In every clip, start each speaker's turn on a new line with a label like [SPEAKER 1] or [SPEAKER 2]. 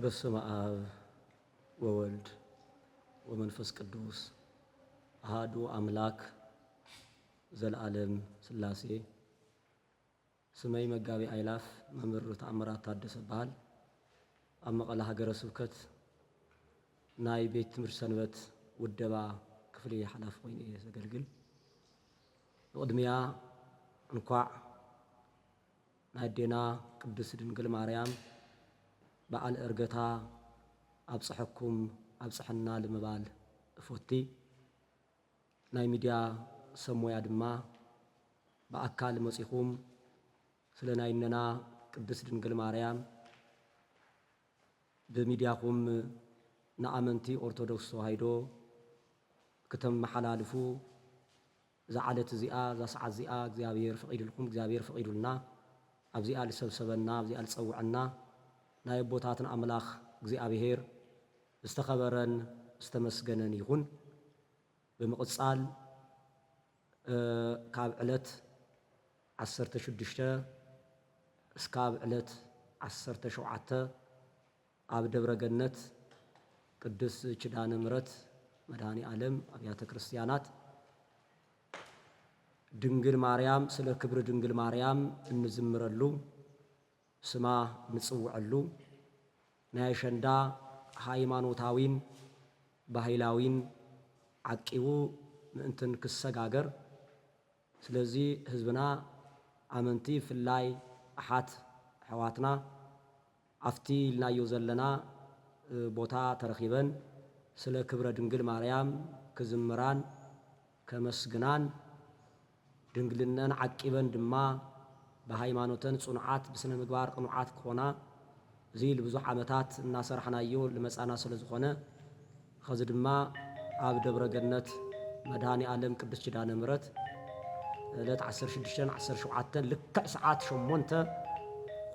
[SPEAKER 1] በስመ አብ ወወልድ ወመንፈስ ቅዱስ አሐዱ አምላክ ዘለዓለም ሥላሴ ስመይ መጋቢ አይላፍ መምህር ተአምራት ታደሰ በሃል ኣብ መቐለ ሃገረ ስብከት ናይ ቤት ትምህርቲ ሰንበት ውደባ ክፍሊ ሓላፊ ኮይኑ እየ ዘገልግል ቅድሚያ እንኳዕ ናይ ኣዴና ቅድስት ድንግል ማርያም በዓል ዕርገታ ኣብፅሐኩም ኣብፅሐና ልምባል እፎቲ ናይ ሚድያ ሰሞያ ድማ በኣካል መፂኹም ስለ ናይነና ቅድስት ድንግል ማርያም ብሚድያኹም ንኣመንቲ ኦርቶዶክስ ተዋህዶ ክትመሓላልፉ ዝዓለት እዚኣ ዛሰዓት እዚኣ እግዚአብሔር ፈቂድልኩም እግዚአብሔር ፈቂዱልና ኣብዚኣ ልሰብሰበና ኣብዚኣ ልፀውዐና ናይ ቦታትን ኣምላኽ እግዚአብሔር ዝተኸበረን ዝተመስገነን ይኹን ብምቕጻል ካብ ዕለት 16 እስካብ ዕለት 17 ኣብ ደብረ ገነት ቅድስ ኪዳነ ምሕረት መድኃኔ ዓለም ኣብያተ ክርስቲያናት ድንግል ማርያም ስለ ክብሪ ድንግል ማርያም እንዝምረሉ ስማ ንጽውዐሉ ናይ አሸንዳ ሃይማኖታዊን ባህላዊን ዓቂቡ ምእንትን ክሰጋገር ስለዚ ህዝብና ኣመንቲ ፍላይ ኣሓት ኣሕዋትና ኣፍቲ ኢልናዮ ዘለና ቦታ ተረኺበን ስለ ክብረ ድንግል ማርያም ክዝምራን ከመስግናን ድንግልነን ዓቂበን ድማ በሃይማኖተን ጽኑዓት ብስነ ምግባር ቅኑዓት ክኾና እዚ ለብዙሕ ዓመታት እናሰርሕናዮ ልመጻና ስለ ዝኾነ ኸዚ ድማ ኣብ ደብረ ገነት መድኃኔ ዓለም ቅድስ ኪዳነ ምሕረት ዕለት 16-17 ልክዕ ሰዓት 8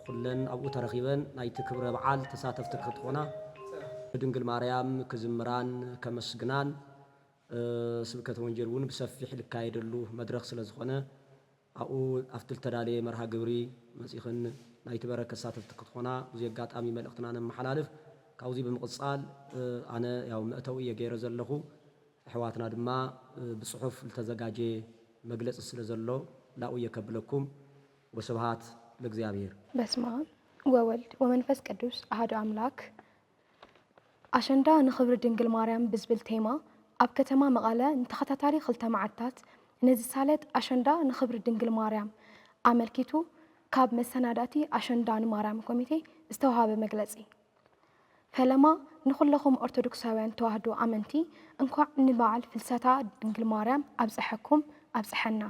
[SPEAKER 1] ኩለን ኣብኡ ተረኺበን ናይቲ ክብረ በዓል ተሳተፍቲ ክትኾና ድንግል ማርያም ክዝምራን ከመስግናን ስብከተ ወንጌል እውን ብሰፊሕ ልካየደሉ መድረኽ ስለ ዝኾነ ኣብኡ ኣብቲ ዝተዳለየ መርሃ ግብሪ መጺኽን ናይቲ በረከት ተሳተፍቲ ክትኾና እዚ ኣጋጣሚ መልእኽትና ነመሓላልፍ ካብዚ ብምቕጻል ኣነ ያው መእተዊ እየ ገይረ ዘለኹ ኣሕዋትና ድማ ብጽሑፍ ዝተዘጋጀ መግለፂ ስለ ዘሎ ላኡ የከብለኩም ወስብሃት ለእግዚአብሔር።
[SPEAKER 2] በስመ አብ ወወልድ ወመንፈስ ቅዱስ አሐዱ አምላክ። አሸንዳ ንኽብሪ ድንግል ማርያም ብዝብል ቴማ ኣብ ከተማ መቐለ ንተኸታታሊ 2 መዓልታት ነዝሳለጥ አሸንዳ ንኽብሪ ድንግል ማርያም ኣመልኪቱ ካብ መሰናዳቲ አሸንዳ ንማርያም ኮሚቴ ዝተዋሃበ መግለጺ ፈለማ ንኹለኹም ኦርቶዶክሳውያን ተዋህዶ ኣመንቲ እንኳዕ ንበዓል ፍልሰታ ድንግል ማርያም ኣብፅሐኩም ኣብፅሐና።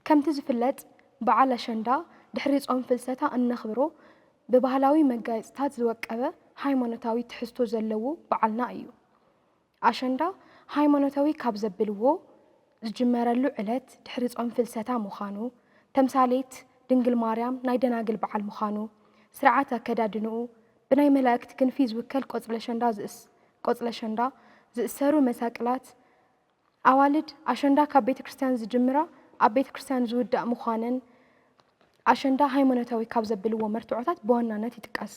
[SPEAKER 2] ከምቲ ዝፍለጥ በዓል አሸንዳ ድሕሪ ጾም ፍልሰታ እነኽብሮ ብባህላዊ መጋየፅታት ዝወቀበ ሃይማኖታዊ ትሕዝቶ ዘለዎ በዓልና እዩ። አሸንዳ ሃይማኖታዊ ካብ ዘብልዎ ዝጅመረሉ ዕለት ድሕሪ ጾም ፍልሰታ ምዃኑ ተምሳሌት ድንግል ማርያም ናይ ደናግል በዓል ምዃኑ ስርዓት ኣከዳድንኡ ብናይ መላእክቲ ክንፊ ዝውከል ቆጽለ አሸንዳ ዝእሰሩ መሳቅላት ኣዋልድ አሸንዳ ካብ ቤተ ክርስቲያን ዝጅምራ ኣብ ቤተ ክርስቲያን ዝውዳእ ምዃነን አሸንዳ ሃይማኖታዊ ካብ ዘብልዎ መርትዖታት ብዋናነት ይጥቀስ።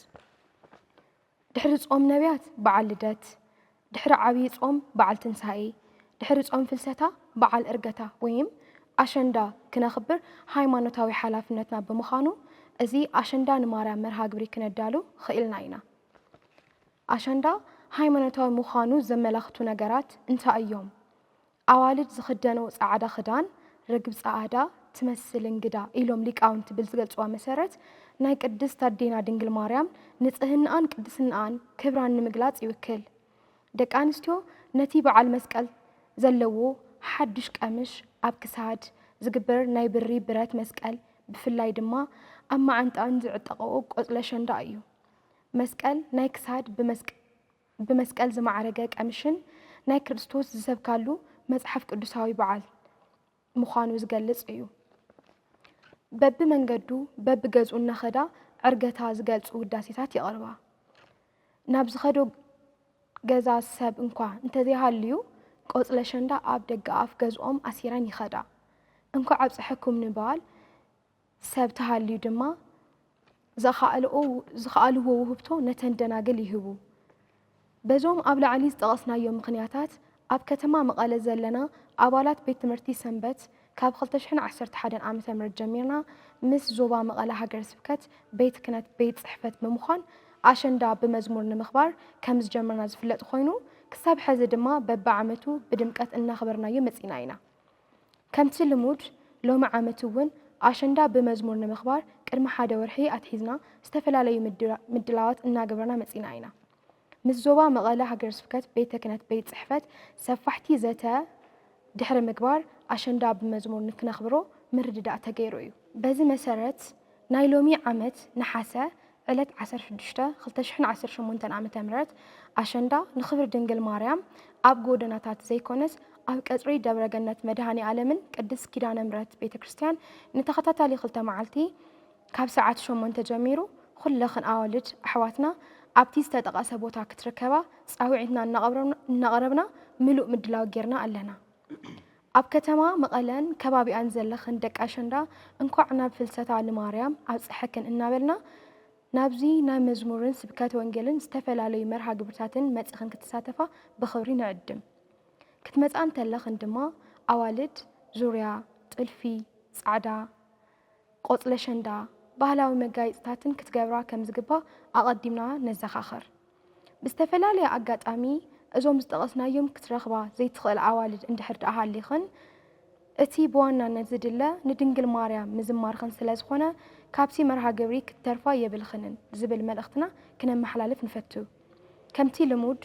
[SPEAKER 2] ድሕሪ ጾም ነቢያት በዓል ልደት፣ ድሕሪ ዓብይ ጾም በዓል ትንሳኤ፣ ድሕሪ ጾም ፍልሰታ በዓል ዕርገታ ወይም አሸንዳ ክነኽብር ሃይማኖታዊ ሓላፍነትና ብምዃኑ እዚ አሸንዳ ንማርያም መርሃ ግብሪ ክነዳሉ ኽኢልና ኢና። አሸንዳ ሃይማኖታዊ ምዃኑ ዘመላኽቱ ነገራት እንታይ እዮም? ኣዋልድ ዝኽደነው ጻዕዳ ክዳን ርግብ ጻዕዳ ትመስል እንግዳ ኢሎም ሊቃውንቲ ብዝገልጽዋ መሰረት ናይ ቅድስት ኣዴና ድንግል ማርያም ንጽህናኣን ቅድስናኣን ክብራን ንምግላጽ ይውክል። ደቂ ኣንስትዮ ነቲ በዓል መስቀል ዘለዎ ሓድሽ ቀምሽ ኣብ ክሳድ ዝግበር ናይ ብሪ ብረት መስቀል ብፍላይ ድማ ኣብ ማዓንጣን ዝዕጠቐኦ ቆጽለ አሸንዳ እዩ። መስቀል ናይ ክሳድ ብመስቀል ዝማዕረገ ቀምሽን ናይ ክርስቶስ ዝሰብካሉ መጽሓፍ ቅዱሳዊ በዓል ምዃኑ ዝገልጽ እዩ። በቢ መንገዱ በቢ ገዝኡ እናኸዳ ዕርገታ ዝገልጹ ውዳሴታት የቕርባ። ናብ ዝኸዶ ገዛ ሰብ እንኳ እንተዘይሃልዩ ቆጽለ አሸንዳ ኣብ ደገ ኣፍ ገዝኦም ኣሲረን ይኸዳ። እንኳ ኣብፅሐኩም ንበዓል ሰብ ተሃልዩ ድማ ዝኸኣልዎ ውህብቶ ነተን ደናግል ይህቡ። በዞም ኣብ ላዕሊ ዝጠቐስናዮም ምኽንያታት ኣብ ከተማ መቐለ ዘለና ኣባላት ቤት ትምህርቲ ሰንበት ካብ 2011 ዓ.ም ጀሚርና ምስ ዞባ መቐለ ሃገረ ስብከት ቤት ክህነት ቤት ጽሕፈት ብምዃን ኣሸንዳ ብመዝሙር ንምኽባር ከም ዝጀመርና ዝፍለጥ ኮይኑ ክሳብ ሕዚ ድማ በብዓመቱ ብድምቀት እናኽበርናዮ መጺና ኢና። ከምቲ ልሙድ ሎሚ ዓመት እውን ኣሸንዳ ብመዝሙር ንምኽባር ቅድሚ ሓደ ወርሒ ኣትሒዝና ዝተፈላለዩ ምድላዋት እናገበርና መጺና ኢና። ምስ ዞባ መቐለ ሃገረ ስብከት ቤተ ክህነት ቤት ጽሕፈት ሰፋሕቲ ዘተ ድሕሪ ምግባር ኣሸንዳ ብመዝሙር ንክነኽብሮ ምርድዳእ ተገይሩ እዩ። በዚ መሰረት ናይ ሎሚ ዓመት ነሓሰ ዕለት 16/2018 ዓ.ም ኣሸንዳ ንኽብሪ ድንግል ማርያም ኣብ ጎደናታት ዘይኮነስ ኣብ ቀጽሪ ደብረገነት መድሃኒ ዓለምን ቅድስት ኪዳነ ምሕረት ቤተ ክርስቲያን ንተኸታታሊ 2 መዓልቲ ካብ ሰዓት 8 ጀሚሩ ኩለኽን ኣዋልድ ኣሕዋትና ኣብቲ ዝተጠቐሰ ቦታ ክትርከባ ጻውዒትና እናቐረብና ምሉእ ምድላው ጌርና ኣለና። ኣብ ከተማ መቐለን ከባቢኣን ዘለኽን ደቂ ኣሸንዳ እንኳዕ ናብ ፍልሰታ ንማርያም ኣብጽሐክን እናበልና ናብዚ ናይ መዝሙርን ስብከት ወንጌልን ዝተፈላለዩ መርሃ ግብርታትን መጺኽን ክትሳተፋ ብኽብሪ ንዕድም። ክትመጻ እንተለኽን ድማ ኣዋልድ ዙርያ፣ ጥልፊ፣ ጻዕዳ፣ ቆጽለ ኣሸንዳ ባህላዊ መጋየፅታትን ክትገብራ ከም ዝግባእ ኣቐዲምና ነዘኻኽር። ብዝተፈላለየ ኣጋጣሚ እዞም ዝጠቐስናዮም ክትረኽባ ዘይትኽእል ኣዋልድ እንድሕር ደኣ ሃሊኽን እቲ ብዋናነት ዝድለ ንድንግል ማርያም ምዝማርኽን ስለ ዝኾነ ካብቲ መርሃ ግብሪ ክትተርፋ የብልኽንን ዝብል መልእኽትና ክነመሓላልፍ ንፈቱ። ከምቲ ልሙድ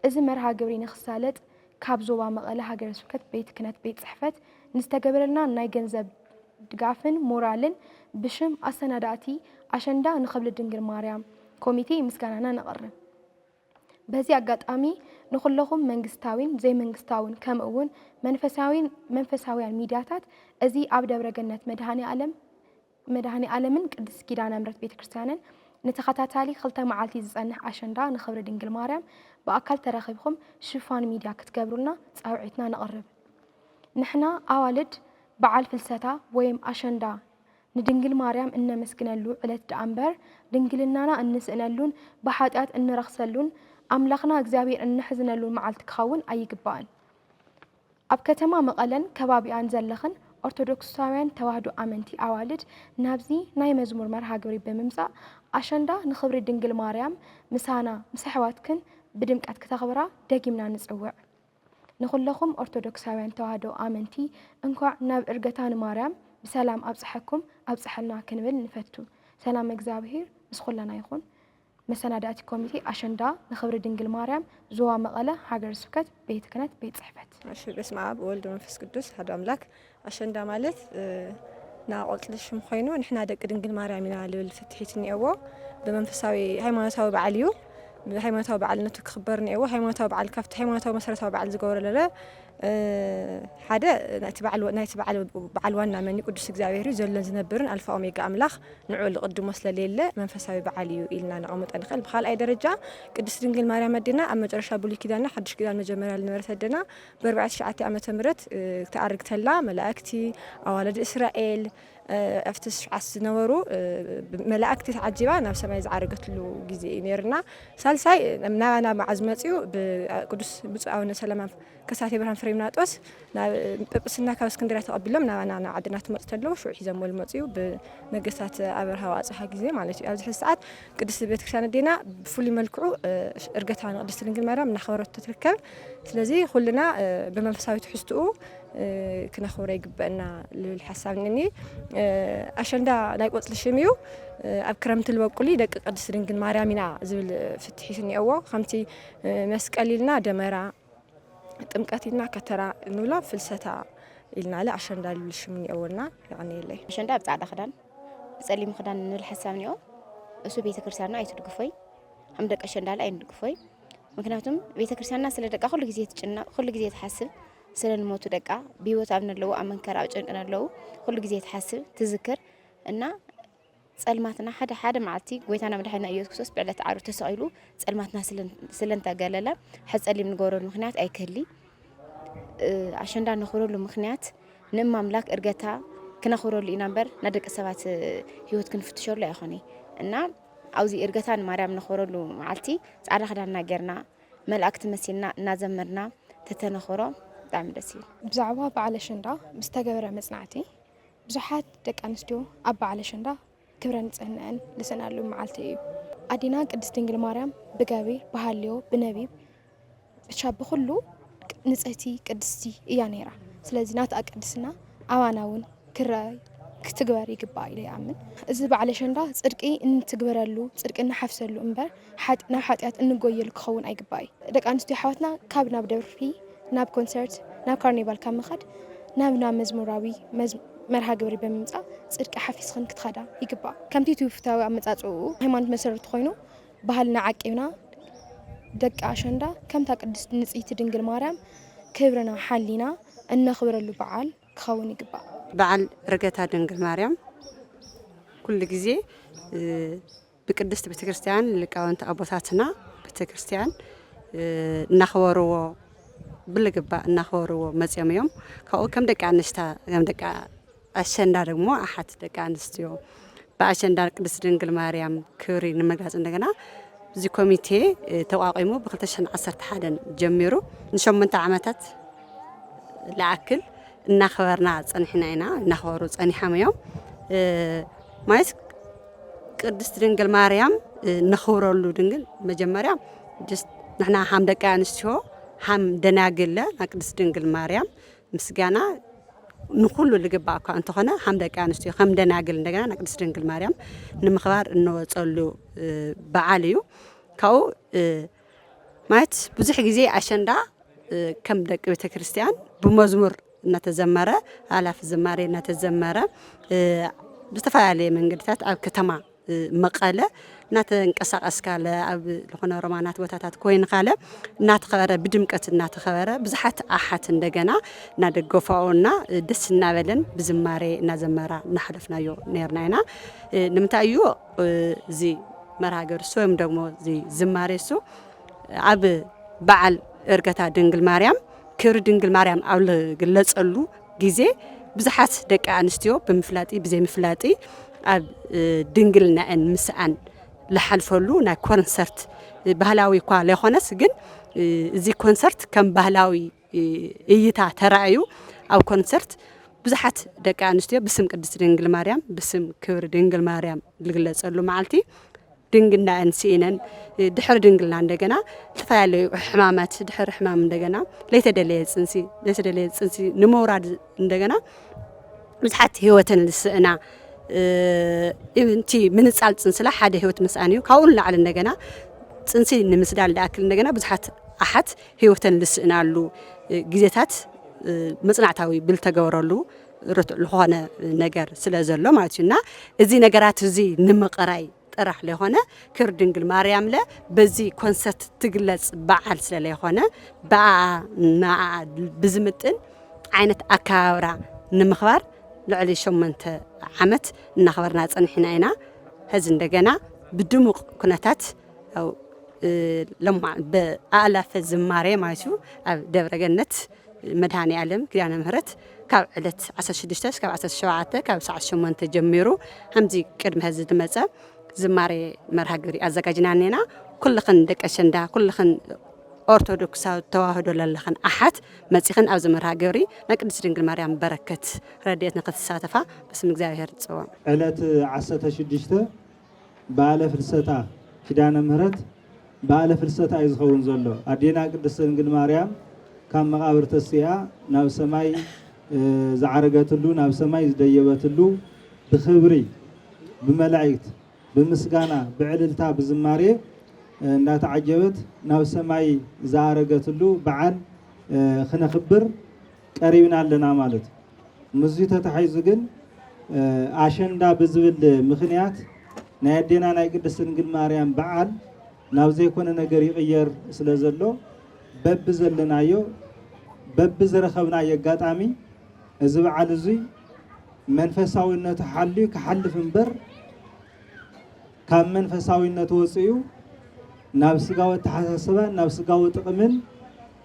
[SPEAKER 2] እዚ መርሃ ግብሪ ንኽሳለጥ ካብ ዞባ መቐለ ሃገረ ስብከት ቤት ክህነት ቤት ጽሕፈት ንዝተገበረልና ናይ ገንዘብ ድጋፍን ሞራልን ብሽም ኣሰናዳእቲ ኣሸንዳ ንኽብሪ ድንግል ማርያም ኮሚቴ ምስጋናና ነቐርብ። በዚ ኣጋጣሚ ንኹለኹም መንግስታዊን ዘይመንግስታዊን ከምኡውን መንፈሳውያን ሚድያታት እዚ ኣብ ደብረገነት መድሃኒ ዓለምን ቅድስት ኪዳነ ምሕረት ቤተ ክርስቲያንን ንተኸታታሊ 2 መዓልቲ ዝጸንሕ ኣሸንዳ ንኽብሪ ድንግል ማርያም ብኣካል ተረኺብኩም ሽፋን ሚድያ ክትገብሩልና ጻውዒትና ነቐርብ። ንሕና ኣዋልድ በዓል ፍልሰታ ወይም ኣሸንዳ ንድንግል ማርያም እነመስግነሉ ዕለት ደኣ እምበር ድንግልናና እንስእነሉን ብሓጢኣት እንረኽሰሉን ኣምላኽና እግዚኣብሔር እንሕዝነሉን መዓልቲ ክኸውን ኣይግባእን። ኣብ ከተማ መቐለን ከባቢኣን ዘለኽን ኦርቶዶክሳውያን ተዋህዶ ኣመንቲ ኣዋልድ ናብዚ ናይ መዝሙር መርሃ ግብሪ ብምምጻእ ኣሸንዳ ንኽብሪ ድንግል ማርያም ምሳና ምስ ኣሕዋትክን ብድምቀት ክተኽብራ ደጊምና ንጽውዕ። ንኹለኹም ኦርቶዶክሳውያን ተዋህዶ ኣመንቲ እንኳዕ ናብ ዕርገታ ንማርያም ብሰላም ኣብጽሐኩም ኣብጽሐልና ክንብል ንፈቱ። ሰላም እግዚአብሔር ምስ ኩለና ይኹን። መሰናዳእቲ ኮሚቴ ኣሸንዳ ንኽብሪ ድንግል ማርያም ዞባ መቐለ ሃገረ ስብከት ቤተ ክህነት ቤት ጽሕፈት።
[SPEAKER 3] እሺ፣ በስመ አብ ወወልድ ወመንፈስ ቅዱስ አሐዱ አምላክ። ኣሸንዳ ማለት ናቆጽሊ ሽም ኮይኑ ንሕና ደቂ ድንግል ማርያም ኢና ልብል ፍትሒት እኒአዎ። ብመንፈሳዊ ሃይማኖታዊ በዓል እዩ። ብሃይማኖታዊ በዓልነቱ ክኽበር እኒአዎ። ሃይማኖታዊ በዓል ካብቲ ሃይማኖታዊ መሰረታዊ በዓል ዝገብሮ ለለ ሓደ ናይቲ በዓል ዋና መኒ ቅዱስ እግዚኣብሔር እዩ ዘሎን ዝነብርን ኣልፋ ኦሜጋ ኣምላኽ ንዑ ዝቕድሞ ስለሌለ መንፈሳዊ በዓል እዩ ኢልና ነቐምጦ ንኽእል። ብኻልኣይ ደረጃ ቅድስት ድንግል ማርያም ኣዴና ኣብ መጨረሻ ብሉይ ኪዳንና ሓድሽ ኪዳን መጀመርያ ዝነበረት ኣዴና ብ49 ዓመተ ምህረት ተኣርግ ተላ መላእክቲ ኣዋልድ እስራኤል ኣብቲ ሽዓት ዝነበሩ መላእክቲ ተዓጂባ ናብ ሰማይ ዝዓረገትሉ ግዜ እዩ ነርና። ሳልሳይ ናባና መዓዝ መፅኡ ብቅዱስ ብፁዕ ኣቡነ ሰላማ ከሳቴ ብርሃን ፍሬምናጦስ ናብ ጵጵስና ካብ እስክንድርያ ተቐቢሎም ናባና ናብ ዓድና ትመፁ ተለዉ ሽዑ ሒዘሞ መፅኡ ብነገስታት ኣብርሃ ወኣፅሓ ግዜ ማለት እዩ። ኣብዚ ሕዚ ሰዓት ቅድስቲ ቤተክርስትያን ኣዴና ብፍሉይ መልክዑ ዕርገታ ንቅድስቲ ድንግል ማርያም እናኸበረቶ ትርከብ። ስለዚ ኩልና ብመንፈሳዊ ትሕዝትኡ ክነኽብሮ ይግበአና ልብል ሓሳብ እኒኒ። ኣሸንዳ ናይ ቆፅሊ ሽም እዩ። ኣብ ክረምቲ ዝበቁል ደቂ ቅድስቲ ድንግል ማርያም ኢና ዝብል ፍትሒት እኒአዎ። ከምቲ መስቀል ኢልና ደመራ፣ ጥምቀት ኢልና ከተራ ንብሎ ፍልሰታ ኢልና ኣሸንዳ ልብል ሽም እኒአዎና ይቐኒየለይ።
[SPEAKER 4] ኣሸንዳ ብጻዕዳ ክዳን ብጸሊም ክዳን ንብል ሓሳብ እኒኦ። እሱ ቤተ ክርስቲያንና ኣይትድግፎይ ከም ደቂ ኣሸንዳ ላይ ኣይንድግፎይ። ምክንያቱም ቤተ ክርስቲያንና ስለ ደቃ ኩሉ ግዜ ትጭነቕ፣ ኩሉ ግዜ ትሓስብ ስለ ንሞቱ ደቃ ብሂወት ኣብ ነለዉ ኣብ መንከር ኣብ ጭንቂ ነለዉ ኩሉ ግዜ ትሓስብ ትዝክር እና ጸልማትና ሓደ መዓልቲ ጎይታና መድሓኒትና ኢየሱስ ክርስቶስ ብዕለት ዓርብ ተሰቂሉ ጸልማትና ስለንተገለለ ሓጸሊም ንገብረሉ ምክንያት ኣይክህሊ ኣሸንዳ ነኽብረሉ ምክንያት ንእማ ኣምላክ ዕርገታ ክነኽብረሉ ኢና እምበር ናይ ደቂ ሰባት ሂወት ክንፍትሸሉ ኣይኮነ። እና ኣብዚ እርገታን ማርያም ነኽብረሉ መዓልቲ ጻዕዳ ክዳንና ጌርና መላእክቲ መሲልና እናዘመርና ተተነኽሮ ብጣዕሚ ደስ ይብል።
[SPEAKER 2] ብዛዕባ በዓል ኣሸንዳ ብዝተገበረ መጽናዕቲ ብዙሓት ደቂ ኣንስትዮ ኣብ በዓል ኣሸንዳ ክብረ ንጽህናአን ልስናሉ መዓልቲ እዩ። ኣዴና ቅድስት ድንግል ማርያም ብገቢር ብሃልዮ ብነቢብ ብቻ ብኩሉ ንጽህቲ ቅድስቲ እያ ነይራ። ስለዚ ናታ ቅድስና ኣባና እውን ክትግበር ይግባእ ኢለ ይኣምን። እዚ በዓል ኣሸንዳ ጽድቂ እንትግበረሉ ጽድቂ እናሓፍሰሉ እምበር ናብ ሓጢኣት እንጎየሉ ክኸውን ኣይግባእ እዩ። ደቂ ኣንስትዮ ኣሕዋትና ካብ ናብ ደርፊ ናብ ኮንሰርት ናብ ካርኒቫል ካብ ምኻድ ናብ መዝሙራዊ መርሃ ግብሪ ብምምጻእ ጽድቂ ሓፊስኽን ክትኸዳ ይግባእ። ከምቲ ትውፊታዊ ኣመጻጽኡ ሃይማኖት መሰረት ኮይኑ ባህልና ዓቂብና ደቂ ኣሸንዳ ከምታ ቅድስት ንጽሕቲ ድንግል ማርያም ክብርና ሓሊና እነኽብረሉ በዓል ክኸውን ይግባእ።
[SPEAKER 5] በዓል ዕርገታ ድንግል ማርያም ኩሉ ግዜ ብቅድስት ቤተክርስትያን ሊቃውንቲ ኣቦታትና ቤተክርስትያን እናኽበርዎ ብልግባእ እናኽበርዎ መጽዮም እዮም። ካብኡ ከም ደቂ ኣንስታ ከም ደቂ ኣሸንዳ ደግሞ ኣሓት ደቂ ኣንስትዮ በኣሸንዳ ቅድስት ድንግል ማርያም ክብሪ ንምግላጽ እንደገና እዚ ኮሚቴ ተቋቂሙ ብ2011 ጀሚሩ ን8 ዓመታት ለኣክል እናኽበርና ጸኒሕና ኢና እናኽበሩ ጸኒሖም እዮም። ማለት ቅድስት ድንግል ማርያም ነኽብረሉ ድንግል መጀመርያ ንሕና ሃም ደቂ ኣንስትዮ ሃም ደናግል ቅድስት ድንግል ማርያም ምስጋና ንኩሉ ልግባእ እኳ እንተኾነ ሃም ደቂ ኣንስትዮ ከም ደናግል እንደገና ቅድስት ድንግል ማርያም ንምኽባር እንወጸሉ በዓል እዩ። ካብኡ ማለት ብዙሕ ግዜ ኣሸንዳ ከም ደቂ ቤተክርስትያን ብመዝሙር እናተዘመረ ኣላፍ ዝማሬ እናተዘመረ ብዝተፈላለየ መንገድታት ኣብ ከተማ መቐለ እናተንቀሳቐስካለ ኣብ ዝኾነ ሮማናት ቦታታት ኮይንካለ እናተኸበረ ብድምቀት እናተኸበረ ብዙሓት ኣሓት እንደገና እናደገፈውና ደስ እናበለን ብዝማሬ እናዘመራ እናሕለፍናዮ ነርና ኢና። ንምንታይ እዩ እዚ መርሃ ግብሪ ወይም ደግሞ እዚ ዝማሬ እሱ ኣብ በዓል ዕርገታ ድንግል ማርያም ክብሪ ድንግል ማርያም ኣብ ዝግለጸሉ ግዜ ብዙሓት ደቂ ኣንስትዮ ብምፍላጢ ብዘይምፍላጢ ኣብ ድንግልናአን ምስኣን ዝሓልፈሉ ናይ ኮንሰርት ባህላዊ እኳ ዘይኾነስ ግን እዚ ኮንሰርት ከም ባህላዊ እይታ ተራእዩ ኣብ ኮንሰርት ብዙሓት ደቂ ኣንስትዮ ብስም ቅድስት ድንግል ማርያም ብስም ክብሪ ድንግል ማርያም ዝግለጸሉ መዓልቲ ድንግልናአን ሲኢነን ድሕሪ ድንግልና እንደገና ዝተፈላለዩ ሕማማት ድሕሪ ሕማም እንደገና ለይተደለየ ጽንሲ ንምውራድ እንደገና ብዙሓት ህይወትን ልስእና እንቲ ምንጻል ጽንስላ ሓደ ህይወት ምስኣን እዩ። ካብኡ ንላዕሊ እንደገና ጽንሲ ንምስዳል ዳኣክል እንደገና ብዙሓት ኣሓት ህይወትን ልስእናሉ ግዜታት መጽናዕታዊ ብልተገበረሉ ርቱዕ ዝኾነ ነገር ስለ ዘሎ ማለት እዩ እና እዚ ነገራት እዚ ንምቕራይ ጥራሕ ለይኾነ ክብሪ ድንግል ማርያም በዚ ኮንሰርት ትግለጽ በዓል ስለለይኾነ ብዝምጥን ዓይነት ኣከባብራ ንምኽባር ልዕሊ 8 ዓመት እናኽበርና ጸኒሕና ኢና። ሕዚ እንደገና ብድሙቕ ኩነታት ብኣእላፈ ዝማሬ ማለት እዩ ኣብ ደብረ ገነት መድሃኒ ዓለም ኪዳነ ምህረት ካብ ዕለት 16 ካብ 17 ካብ ሰዓት 8 ጀሚሩ ከምዚ ቅድሚ ሕዚ ዝመጸ ዝማሬ መርሃ ግብሪ ኣዘጋጅና ነና። ኩልኽን ደቂ ኣሸንዳ ኩልኽን ኦርቶዶክሳዊ ተዋህዶ ለለኽን ኣሓት መጺኽን ኣብዚ መርሃ ግብሪ ናይ ቅድስት ድንግል ማርያም በረከት ረድኤት ንኽትሳተፋ ብስም እግዚኣብሔር ጽዋዕ
[SPEAKER 6] ዕለት 16 በዓለ ፍልሰታ ኪዳነ ምህረት በዓለ ፍልሰታ እዩ ዝኸውን ዘሎ። ኣዴና ቅድስት ድንግል ማርያም ካብ መቃብር ተስያ ናብ ሰማይ ዝዓረገትሉ ናብ ሰማይ ዝደየበትሉ ብኽብሪ ብመላእክት ብምስጋና ብዕልልታ ብዝማሬ እንዳተዓጀበት ናብ ሰማይ ዝዓረገትሉ በዓል ክነኽብር ቀሪብና ኣለና ማለት እዩ። ምዙ ተታሒዙ ግን ኣሸንዳ ብዝብል ምኽንያት ናይ ኣዴና ናይ ቅድስት ድንግል ማርያም በዓል ናብ ዘይኮነ ነገር ይቕየር ስለ ዘሎ በቢ ዘለናዮ በቢ ዝረኸብናዮ ኣጋጣሚ እዚ በዓል እዚ መንፈሳዊነቱ ሓልዩ ክሓልፍ እምበር ካብ መንፈሳዊነቱ ወፂኡ ናብ ስጋዊ ተሓሳስባን ናብ ስጋዊ ጥቕምን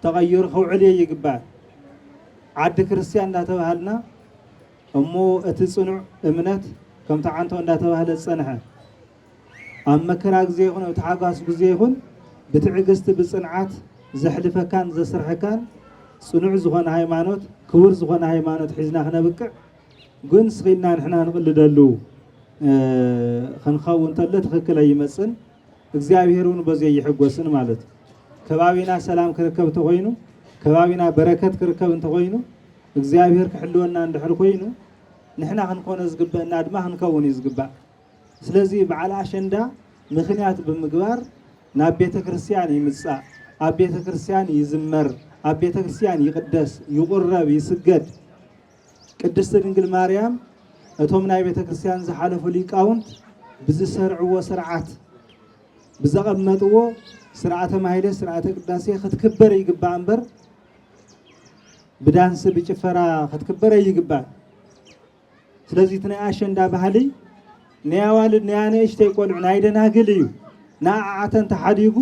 [SPEAKER 6] ተቐይሩ ክውዕል ይግባእ። ዓዲ ክርስቲያን እንዳተባሃልና እሞ እቲ ጽኑዕ እምነት ከምቲ ዓንቶ እንዳተባሃለ ዝጸንሐ ኣብ መከራ ግዜ ይኹን ኣብ ተሓጓስ ግዜ ይኹን ብትዕግስቲ ብፅንዓት ዘሕልፈካን ዘስርሐካን ጽኑዕ ዝኾነ ሃይማኖት ክቡር ዝኾነ ሃይማኖት ሒዝና ክነብቅዕ ግን ስኺልና ንሕና ንቕልደሉ ክንኸውን ተለ ትኽክል ኣይመፅን እግዚኣብሔር እውን በዚዮ ይሕጎስን ማለት ከባቢና ሰላም ክርከብ እንተኮይኑ ከባቢና በረከት ክርከብ እንተኮይኑ እግዚኣብሔር ክሕልወና እንድሕር ኮይኑ ንሕና ክንኮነ ዝግበአና ድማ ክንከውን እዩ ዝግባእ ስለዚ በዓል ኣሸንዳ ምክንያት ብምግባር ናብ ቤተ ክርስቲያን ይምጻእ ኣብ ቤተ ክርስቲያን ይዝመር ኣብ ቤተ ክርስቲያን ይቅደስ ይቁረብ ይስገድ ቅድስት ድንግል ማርያም እቶም ናይ ቤተ ክርስቲያን ዝሓለፉ ሊቃውንት ብዝሰርዕዎ ስርዓት ብዘቐመጥዎ ስርዓተ ማህሌት ስርዓተ ቅዳሴ ክትክበር ይግባእ እምበር ብዳንስ ብጭፈራ ክትክበር ይግባእ ስለዚ እቲ ናይ ኣሸንዳ ባህሊ ናይ ኣዋልድ ናይ ኣንእሽተይ ቆልዑ ናይ ደናግል እዩ ንኣዓተን ተሓዲጉ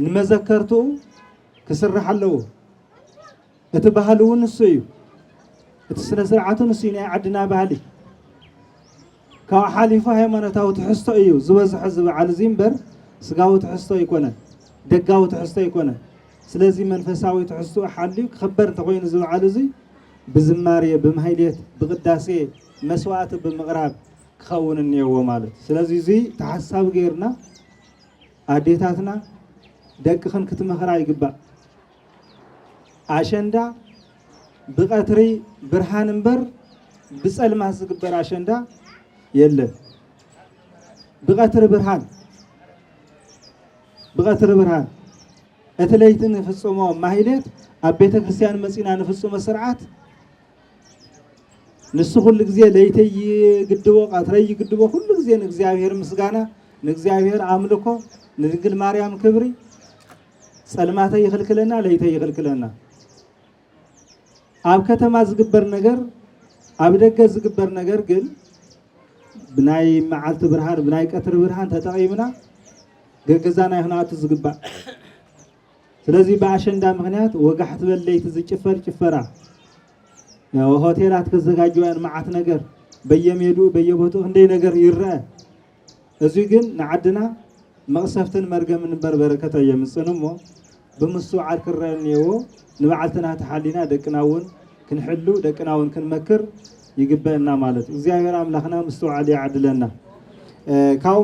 [SPEAKER 6] ንመዘከርትኡ ክስራሕ ኣለዎ እቲ ባህሊ እውን ንሱ እዩ እቲ ስነ ስርዓቱ ንሱ እዩ ናይ ዓድና ባህሊ ካብ ሓሊፉ ሃይማኖታዊ ትሕዝቶ እዩ ዝበዝሖ ዝበዓል እዚ እምበር ስጋዊ ትሕዝቶ ኣይኮነን ደጋዊ ትሕዝቶ ኣይኮነን ስለዚ መንፈሳዊ ትሕዝቶ ሓልዩ ክኽበር እንተኮይኑ ዝበዓል እዚ ብዝማርየ ብማህሌት ብቅዳሴ መስዋዕቲ ብምቕራብ ክኸውን እኒአዎ ማለት ስለዚ እዚ ተሓሳቢ ገይርና ኣዴታትና ደቅኽን ክትመኽራ ይግባእ ኣሸንዳ ብቀትሪ ብርሃን እምበር ብፀልማት ዝግበር ኣሸንዳ የለን ብቀትሪ ብርሃን እቲ ለይቲ ንፍፅሞ ማህሌት ኣብ ቤተ ክርስቲያን መፂና ንፍፅሞ ስርዓት ንሱ ኩሉ ግዜ ለይተይ ይግድቦ ቀትረይ ይግድቦ ኩሉ ግዜ ንእግዚኣብሔር ምስጋና ንእግዚኣብሔር ኣምልኮ ንድንግል ማርያም ክብሪ ፀልማተይ ይኽልክለና ለይተይ ይኽልክለና ኣብ ከተማ ዝግበር ነገር ኣብ ደገ ዝግበር ነገር ግን ብናይ መዓልቲ ብርሃን ብናይ ቀትሪ ብርሃን ተጠቒምና ገገዛና ይኽናቱ ዝግባእ ስለዚ በኣሸንዳ ምክንያት ወጋሕቲ በለይቲ ዝጭፈር ጭፈራ ሆቴላት ከዘጋጅወን መዓት ነገር በየሜድኡ በየቦትኡ ክንደይ ነገር ይርአ እዚ ግን ንዓድና መቕሰፍትን መርገምን እምበር በረከት የምፅን እሞ ብምስዋዓት ክረአ እኒአዎ ንበዓልትና ተሓሊና ደቅና እውን ክንሕሉ ደቅና እውን ክንመክር ይግበአና ማለት እግዚአብሔር ኣምላኽና ምስተውዓል ይዓድለና